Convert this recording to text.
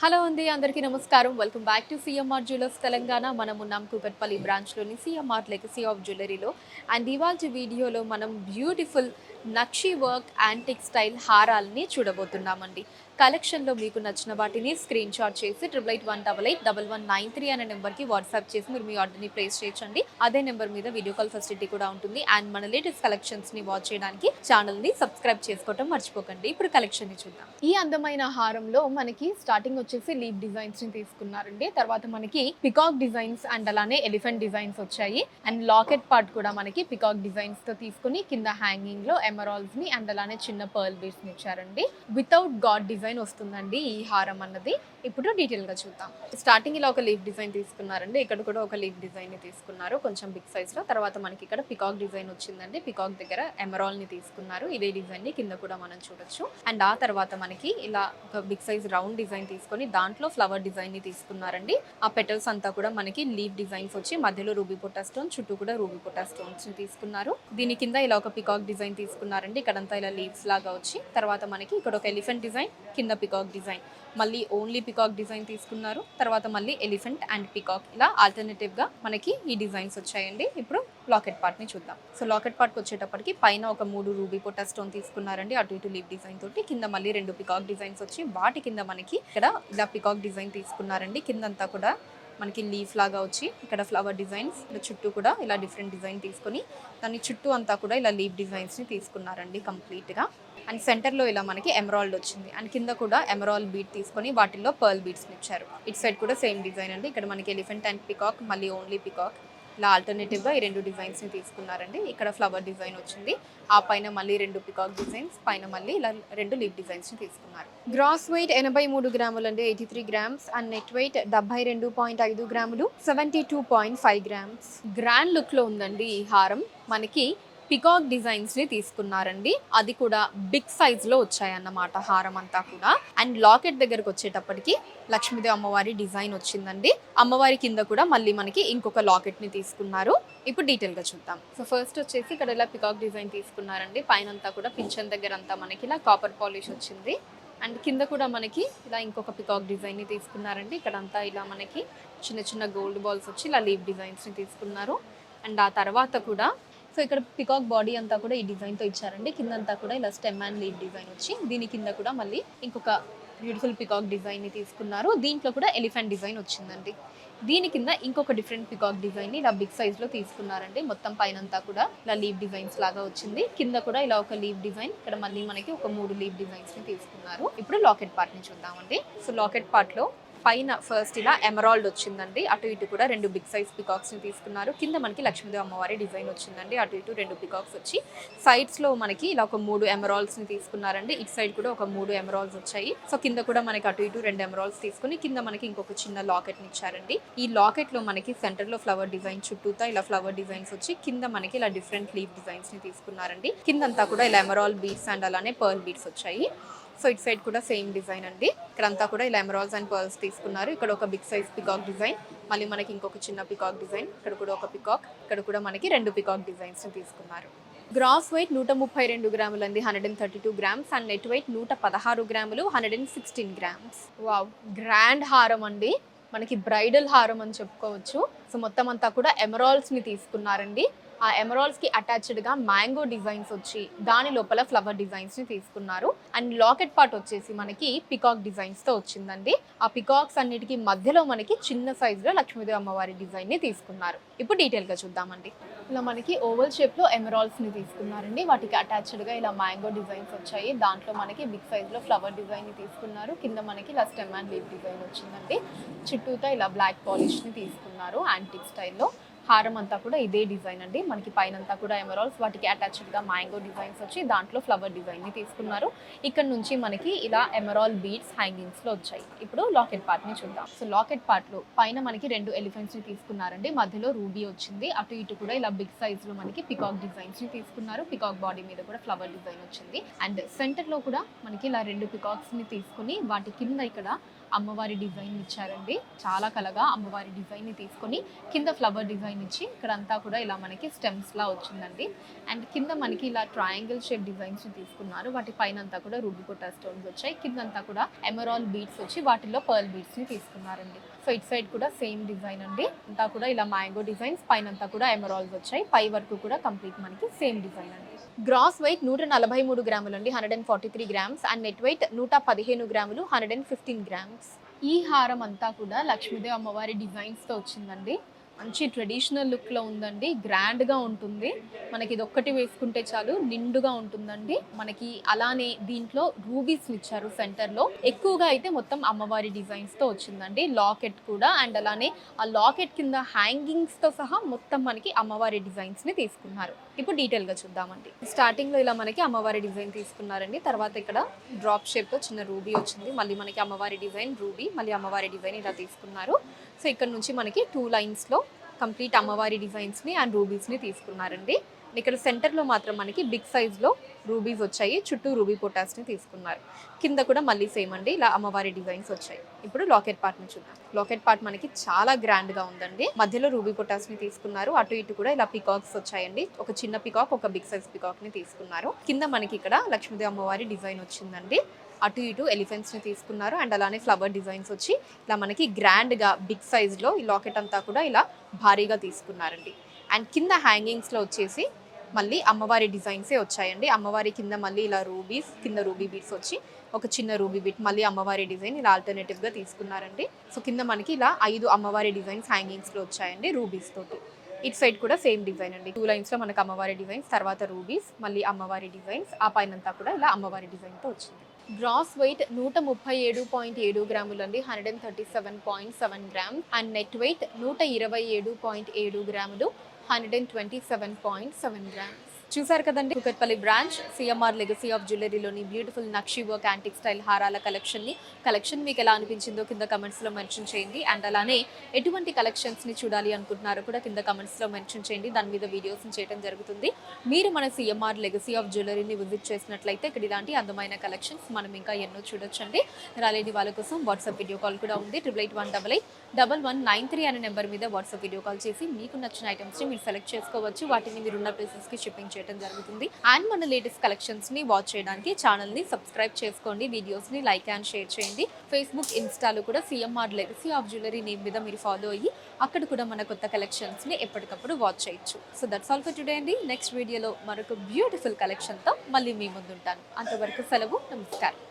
Hello అండి, అందరికీ నమస్కారం. Welcome back to CMR jewellers Telangana. మనం ఉన్నాం కూకట్పల్లి బ్రాంచ్లోని సిఎంఆర్ లెగసీ ఆఫ్ జ్యువెలరీలో. అండ్ ఇవాల్టి వీడియోలో మనం beautiful nakshi work antique style హారాలని చూడబోతున్నామండి. కలెక్షన్లో మీకు నచ్చిన వాటిని స్క్రీన్ షాట్ చేసి 8881881193 అనే నెంబర్కి వాట్సాప్ చేసి మీరు మీ ఆర్డర్ని ప్లేస్ చేయొచ్చండి. అదే నెంబర్ మీద వీడియో కాల్ ఫెసిలిటీ కూడా ఉంటుంది. అండ్ మన లేటెస్ట్ కలెక్షన్స్ని వాచ్ చేయడానికి ఛానల్ని సబ్స్క్రైబ్ చేసుకోవడం మర్చిపోకండి. ఇప్పుడు కలెక్షన్ని చూద్దాం. ఈ అందమైన హారంలో మనకి స్టార్టింగ్ వచ్చేసి లీఫ్ డిజైన్స్ ని తీసుకున్నారండి. తర్వాత మనకి పికాక్ డిజైన్స్ అండ్ అలానే ఎలిఫెంట్ డిజైన్స్ వచ్చాయి. అండ్ లాకెట్ పార్ట్ కూడా మనకి పికాక్ డిజైన్స్ తో తీసుకుని కింద హ్యాంగింగ్ లో ఎమరాల్డ్స్ ని అండ్ అలానే చిన్న పర్ల్ బీడ్స్ ని ఇచ్చారండి. వితౌట్ గాడ్ డిజైన్ వస్తుందండి ఈ హారం అన్నది. ఇప్పుడు డీటెయిల్ గా చూద్దాం. స్టార్టింగ్ ఇలా ఒక లీఫ్ డిజైన్ తీసుకున్నారండి. ఇక్కడ కూడా ఒక లీఫ్ డిజైన్ ని తీసుకున్నారు కొంచెం బిగ్ సైజ్ లో. తర్వాత మనకి ఇక్కడ పికాక్ డిజైన్ వచ్చిందండి. పికాక్ దగ్గర ఎమరాల్డ్ ని తీసుకున్నారు. ఇదే డిజైన్ ని కింద కూడా మనం చూడొచ్చు. అండ్ ఆ తర్వాత మనకి ఇలా ఒక బిగ్ సైజ్ రౌండ్ డిజైన్ తీసుకొని దాంట్లో ఫ్లవర్ డిజైన్ ని తీసుకున్నారండి. ఆ పెటల్స్ అంతా కూడా మనకి లీఫ్ డిజైన్స్ వచ్చి మధ్యలో రూబీ పొట్టా స్టోన్, చుట్టూ కూడా రూబీ పొట్టా స్టోన్స్ ని తీసుకున్నారు. దీని కింద ఇలా ఒక పికాక్ డిజైన్ తీసుకున్నారండి. ఇక్కడంతా ఇలా లీవ్స్ లాగా వచ్చి తర్వాత మనకి ఇక్కడ ఒక ఎలిఫెంట్ డిజైన్, కింద పికాక్ డిజైన్, మళ్ళీ ఓన్లీ పికాక్ డిజైన్ తీసుకున్నారు. తర్వాత మళ్ళీ ఎలిఫెంట్ అండ్ పికాక్ ఇలా ఆల్టర్నేటివ్ గా మనకి ఈ డిజైన్స్ వచ్చాయండి. ఇప్పుడు లాకెట్ పార్ట్ ని చూద్దాం. సో లాకెట్ పార్ట్ వచ్చేటప్పటికి పైన ఒక 3 రూబీ పొట్టా స్టోన్ తీసుకున్నారండి అటు ఇటు లీఫ్ డిజైన్ తోటి. కింద మళ్ళీ 2 పికాక్ డిజైన్స్ వచ్చి వాటి కింద మనకి ఇక్కడ ఇలా పికాక్ డిజైన్ తీసుకున్నారండి. కిందంతా కూడా మనకి లీఫ్ లాగా వచ్చి ఇక్కడ ఫ్లవర్ డిజైన్స్, చుట్టూ కూడా ఇలా డిఫరెంట్ డిజైన్ తీసుకొని దాని చుట్టూ అంతా కూడా ఇలా లీఫ్ డిజైన్స్ ని తీసుకున్నారండి కంప్లీట్ గా. అండ్ సెంటర్లో ఇలా మనకి ఎమరాల్డ్ వచ్చింది. అండ్ కింద కూడా ఎమరాల్డ్ బీట్ తీసుకొని వాటిల్లో పర్ల్ బీట్స్ ఇచ్చారు. ఇటు సైడ్ కూడా సేమ్ డిజైన్ అండి. ఇక్కడ మనకి ఎలిఫెంట్ అండ్ పికాక్, మళ్ళీ ఓన్లీ పికాక్ ఇలా ఆల్టర్నేటివ్గా ఈ 2 డిజైన్స్ని తీసుకున్నారండి. ఇక్కడ ఫ్లవర్ డిజైన్ వచ్చింది. ఆ పైన మళ్ళీ 2 పికాక్ డిజైన్స్, పైన మళ్ళీ ఇలా 2 లీఫ్ డిజైన్స్ని తీసుకున్నారు. గ్రాస్ వెయిట్ 83 గ్రాములు అండి, 83 గ్రామ్స్. అండ్ నెట్ వెయిట్ 72.5 గ్రాములు, 72.5 గ్రామ్స్. గ్రాండ్ లుక్లో ఉందండి ఈ హారం. మనకి పికాక్ డిజైన్స్ ని తీసుకున్నారండి. అది కూడా బిగ్ సైజ్ లో వచ్చాయన్నమాట హారం అంతా కూడా. అండ్ లాకెట్ దగ్గరకు వచ్చేటప్పటికి లక్ష్మీదేవి అమ్మవారి డిజైన్ వచ్చిందండి. అమ్మవారి కింద కూడా మళ్ళీ మనకి ఇంకొక లాకెట్ ని తీసుకున్నారు. ఇప్పుడు డీటెయిల్ గా చూద్దాం. సో ఫస్ట్ వచ్చేసి ఇక్కడ ఇలా పికాక్ డిజైన్ తీసుకున్నారండి. పైన అంతా కూడా పింఛన్ దగ్గర అంతా మనకి ఇలా కాపర్ పాలిష్ వచ్చింది. అండ్ కింద కూడా మనకి ఇలా ఇంకొక పికాక్ డిజైన్ ని తీసుకున్నారండి. ఇక్కడ అంతా ఇలా మనకి చిన్న చిన్న గోల్డ్ బాల్స్ వచ్చి ఇలా లీఫ్ డిజైన్స్ ని తీసుకున్నారు. అండ్ ఆ తర్వాత కూడా సో ఇక్కడ పికాక్ బాడీ అంతా కూడా ఈ డిజైన్తో ఇచ్చారండి. కిందంతా కూడా ఇలా స్టెమ్ అండ్ లీఫ్ డిజైన్ వచ్చి దీని కింద కూడా మళ్ళీ ఇంకొక బ్యూటిఫుల్ పికాక్ డిజైన్ని తీసుకున్నారు. దీంట్లో కూడా ఎలిఫెంట్ డిజైన్ వచ్చిందండి. దీని కింద ఇంకొక డిఫరెంట్ పికాక్ డిజైన్ని ఇలా బిగ్ సైజ్లో తీసుకున్నారండి. మొత్తం పైనంతా కూడా ఇలా లీఫ్ డిజైన్స్ లాగా వచ్చింది. కింద కూడా ఇలా ఒక లీఫ్ డిజైన్, ఇక్కడ మళ్ళీ మనకి ఒక 3 లీఫ్ డిజైన్స్ని తీసుకున్నారు. ఇప్పుడు లాకెట్ పార్ట్ని చూద్దామండి. సో లాకెట్ పార్ట్లో పైన ఫస్ట్ ఇలా ఎమరాల్డ్ వచ్చిందండి. అటు ఇటు కూడా 2 బిగ్ సైజ్ పికాక్స్ని తీసుకున్నారు. కింద మనకి లక్ష్మీదేవి అమ్మవారి డిజైన్ వచ్చిందండి. అటు ఇటు 2 పికాక్స్ వచ్చి సైడ్స్లో మనకి ఇలా ఒక 3 ఎమరాల్డ్స్ని తీసుకున్నారండి. ఇటు సైడ్ కూడా ఒక 3 ఎమరాల్డ్స్ వచ్చాయి. సో కింద కూడా మనకి అటు ఇటు 2 ఎమరాల్డ్స్ తీసుకుని కింద మనకి ఇంకొక చిన్న లాకెట్ని ఇచ్చారండి. ఈ లాకెట్లో మనకి సెంటర్లో ఫ్లవర్ డిజైన్, చుట్టూతా ఇలా ఫ్లవర్ డిజైన్స్ వచ్చి కింద మనకి ఇలా డిఫరెంట్ లీఫ్ డిజైన్స్ని తీసుకున్నారండి. కిందంతా కూడా ఇలా ఎమరాల్డ్ బీడ్స్ అండ్ అలానే పర్ల్ బీడ్స్ వచ్చాయి. సో ఇటు సైడ్ కూడా సేమ్ డిజైన్ అండి. ఇక్కడంతా కూడా ఇలా ఎమరాల్డ్స్ అండ్ పర్ల్స్ తీసుకున్నారు. ఇక్కడ ఒక బిగ్ సైజ్ పికాక్ డిజైన్, మళ్ళీ మనకి ఇంకొక చిన్న పికాక్ డిజైన్, ఇక్కడ కూడా ఒక పికాక్, ఇక్కడ కూడా మనకి 2 పికాక్ డిజైన్స్ని తీసుకున్నారు. గ్రాస్ వెయిట్ 132 గ్రాములు అండి, 132 గ్రామ్స్. అండ్ నెట్ వెయిట్ 116 గ్రాములు, 116 గ్రామ్స్. వావ్, గ్రాండ్ హారం అండి. మనకి బ్రైడల్ హారం అని చెప్పుకోవచ్చు. సో మొత్తం అంతా కూడా ఎమరాల్డ్స్ని తీసుకున్నారండి. ఆ ఎమరాల్డ్స్కి అటాచ్డ్గా మ్యాంగో డిజైన్స్ వచ్చి దాని లోపల ఫ్లవర్ డిజైన్స్ని తీసుకున్నారు. అండ్ లాకెట్ పార్ట్ వచ్చేసి మనకి పికాక్ డిజైన్స్తో వచ్చిందండి. ఆ పికాక్స్ అన్నిటికీ మధ్యలో మనకి చిన్న సైజులో లక్ష్మీదేవి అమ్మవారి డిజైన్ని తీసుకున్నారు. ఇప్పుడు డీటెయిల్గా చూద్దామండి. ఇలా మనకి ఓవల్ షేప్లో ఎమరాల్డ్స్ని తీసుకున్నారండి. వాటికి అటాచ్డ్గా ఇలా మ్యాంగో డిజైన్స్ వచ్చాయి. దాంట్లో మనకి బిగ్ సైజులో ఫ్లవర్ డిజైన్ని తీసుకున్నారు. కింద మనకి ఇలా స్టెమ్ అండ్ లీఫ్ డిజైన్ వచ్చిందండి. చుట్టూతో ఇలా బ్లాక్ పాలిష్ని తీసుకున్నారు యాంటిక్ స్టైల్లో. హారం అంతా కూడా ఇదే డిజైన్ అండి. మనకి పైనంతా కూడా ఎమరాల్డ్స్, వాటికి అటాచ్డ్గా మ్యాంగో డిజైన్స్ వచ్చి దాంట్లో ఫ్లవర్ డిజైన్ని తీసుకున్నారు. ఇక్కడ నుంచి మనకి ఇలా ఎమరాల్డ్ బీడ్స్ హ్యాంగింగ్స్లో వచ్చాయి. ఇప్పుడు లాకెట్ పార్ట్ని చూద్దాం. సో లాకెట్ పార్ట్లో పైన మనకి 2 ఎలిఫెంట్స్ని తీసుకున్నారండి. మధ్యలో రూబీ వచ్చింది. అటు ఇటు కూడా ఇలా బిగ్ సైజ్లో మనకి పికాక్ డిజైన్స్ని తీసుకున్నారు. పికాక్ బాడీ మీద కూడా ఫ్లవర్ డిజైన్ వచ్చింది. అండ్ సెంటర్లో కూడా మనకి ఇలా 2 పికాక్స్ని తీసుకుని వాటి కింద ఇక్కడ అమ్మవారి డిజైన్ ఇచ్చారండి. చాలా కలగా అమ్మవారి డిజైన్ని తీసుకొని కింద ఫ్లవర్ డిజైన్ ఇచ్చి ఇక్కడంతా కూడా ఇలా మనకి స్టెమ్స్లా వచ్చిందండి. అండ్ కింద మనకి ఇలా ట్రయాంగిల్ షేప్ డిజైన్స్ని తీసుకున్నారు. వాటి పైన అంతా కూడా రూబీ కోటా స్టోన్స్ వచ్చాయి. కిందంతా కూడా ఎమరాల్ బీడ్స్ వచ్చి వాటిల్లో పర్ల్ బీడ్స్ని తీసుకున్నారండి. సో ఇటు సైడ్ కూడా సేమ్ డిజైన్ అండి. అంతా కూడా ఇలా మ్యాంగో డిజైన్స్, పైన అంతా కూడా ఎమరాల్స్ వచ్చాయి. పై వరకు కూడా కంప్లీట్ మనకి సేమ్ డిజైన్ అండి. గ్రాస్ వెయిట్ 143 గ్రాములు అండి, 143 గ్రామ్స్. అండ్ నెట్ వెయిట్ 115 గ్రాములు, 115 గ్రామ్స్. ఈ హారం అంతా కూడా లక్ష్మీదేవి అమ్మవారి డిజైన్స్తో వచ్చిందండి. మంచి ట్రెడిషనల్ లుక్లో ఉందండి, గ్రాండ్గా ఉంటుంది. మనకి ఇది ఒక్కటి వేసుకుంటే చాలు, నిండుగా ఉంటుందండి. మనకి అలానే దీంట్లో రూబీస్ని ఇచ్చారు సెంటర్లో. ఎక్కువగా అయితే మొత్తం అమ్మవారి డిజైన్స్తో వచ్చిందండి. లాకెట్ కూడా, అండ్ అలానే ఆ లాకెట్ కింద హ్యాంగింగ్స్తో సహా మొత్తం మనకి అమ్మవారి డిజైన్స్ని తీసుకున్నారు. ఇప్పుడు డీటెయిల్గా చూద్దామండి. స్టార్టింగ్లో ఇలా మనకి అమ్మవారి డిజైన్ తీసుకున్నారండి. తర్వాత ఇక్కడ డ్రాప్ షేప్తో చిన్న రూబీ వచ్చింది. మళ్ళీ మనకి అమ్మవారి డిజైన్ రూబీ, మళ్ళీ అమ్మవారి డిజైన్ ఇలా తీసుకున్నారు. సో ఇక్కడ నుంచి మనకి 2 లైన్స్లో కంప్లీట్ అమ్మవారి డిజైన్స్ని అండ్ రూబీస్ని తీసుకున్నారండి. ఇక్కడ సెంటర్లో మాత్రం మనకి బిగ్ సైజ్లో రూబీస్ వచ్చాయి, చుట్టూ రూబీ పొటాస్ని తీసుకున్నారు. కింద కూడా మళ్ళీ సేమ్ అండి, ఇలా అమ్మవారి డిజైన్స్ వచ్చాయి. ఇప్పుడు లాకెట్ పార్ట్ని చూద్దాం. లాకెట్ పార్ట్ మనకి చాలా గ్రాండ్గా ఉందండి. మధ్యలో రూబీ పొటాస్ని తీసుకున్నారు. అటు ఇటు కూడా ఇలా పికాక్స్ వచ్చాయండి. ఒక చిన్న పికాక్, ఒక బిగ్ సైజ్ పికాక్ని తీసుకున్నారు. కింద మనకి ఇక్కడ లక్ష్మీదేవి అమ్మవారి డిజైన్ వచ్చిందండి. అటు ఇటు ఎలిఫెంట్స్ని తీసుకున్నారు. అండ్ అలానే ఫ్లవర్ డిజైన్స్ వచ్చి ఇలా మనకి గ్రాండ్గా బిగ్ సైజ్లో ఈ లాకెట్ అంతా కూడా ఇలా భారీగా తీసుకున్నారండి. అండ్ కింద హ్యాంగింగ్స్లో వచ్చేసి మళ్ళీ అమ్మవారి డిజైన్సే వచ్చాయండి. అమ్మవారి కింద మళ్ళీ ఇలా రూబీస్, కింద రూబీ బీడ్స్ వచ్చి ఒక చిన్న రూబీ బీట్, మళ్ళీ అమ్మవారి డిజైన్ ఇలా ఆల్టర్నేటివ్గా తీసుకున్నారండి. సో కింద మనకి ఇలా 5 అమ్మవారి డిజైన్స్ హ్యాంగింగ్స్లో వచ్చాయండి రూబీస్ తోటి. ఇటు సైడ్ కూడా సేమ్ డిజైన్ అండి. 2 లైన్స్లో మనకు అమ్మవారి డిజైన్స్, తర్వాత రూబీస్, మళ్ళీ అమ్మవారి డిజైన్స్, ఆ పైనంతా కూడా ఇలా అమ్మవారి డిజైన్తో వచ్చింది. గ్రాస్ వెయిట్ 137.7 గ్రాములు అండి, 137.7 గ్రామ్స్. అండ్ నెట్ వెయిట్ 127.7 గ్రాములు, 127.7 గ్రామ్స్. చూసారు కదండి, Kukatpally branch CMR legacy of జ్యువెలరీలోని beautiful nakshi work antique style హారాల కలెక్షన్ మీకు ఎలా అనిపించిందో కింద కమెంట్స్లో మెన్షన్ చేయండి. అండ్ అలానే ఎటువంటి కలెక్షన్స్ని చూడాలి అనుకుంటున్నారో కూడా కింద కమెంట్స్లో మెన్షన్ చేయండి. దాని మీద వీడియోస్ని చేయడం జరుగుతుంది. మీరు మన సిఎంఆర్ లెగసీ ఆఫ్ జ్యువెలరీని విజిట్ చేసినట్లయితే ఇక్కడ ఇలాంటి అందమైన కలెక్షన్స్ మనం ఇంకా ఎన్నో చూడొచ్చండి. రాలేని వాళ్ళ కోసం వాట్సాప్ వీడియో కాల్ కూడా ఉంది. 8818881193 అనే నెంబర్ మీద వాట్సాప్ వీడియో కాల్ చేసి మీకు నచ్చిన ఐటమ్స్ని మీరు సెలెక్ట్ చేసుకోవచ్చు. వాటిని మీరున్న ప్లేసెస్కి షిప్పింగ్ చేయడం జరుగుతుంది. అండ్ మన లేటెస్ట్ కలెక్షన్స్ని వాచ్ చేయడానికి ఛానల్ని సబ్స్క్రైబ్ చేసుకోండి, వీడియోస్ని లైక్ అండ్ షేర్ చేయండి. ఫేస్బుక్, ఇన్స్టాలో కూడా CMR legacy of jewellery name మీద మీరు ఫాలో అయ్యి అక్కడ కూడా మన కొత్త కలెక్షన్స్ని ఎప్పటికప్పుడు వాచ్ చేయొచ్చు. So that's all for today అండి. నెక్స్ట్ వీడియోలో మరొక బ్యూటిఫుల్ కలెక్షన్తో మళ్ళీ మీ ముందుంటాను. అంతవరకు సెలవు, నమస్కారం.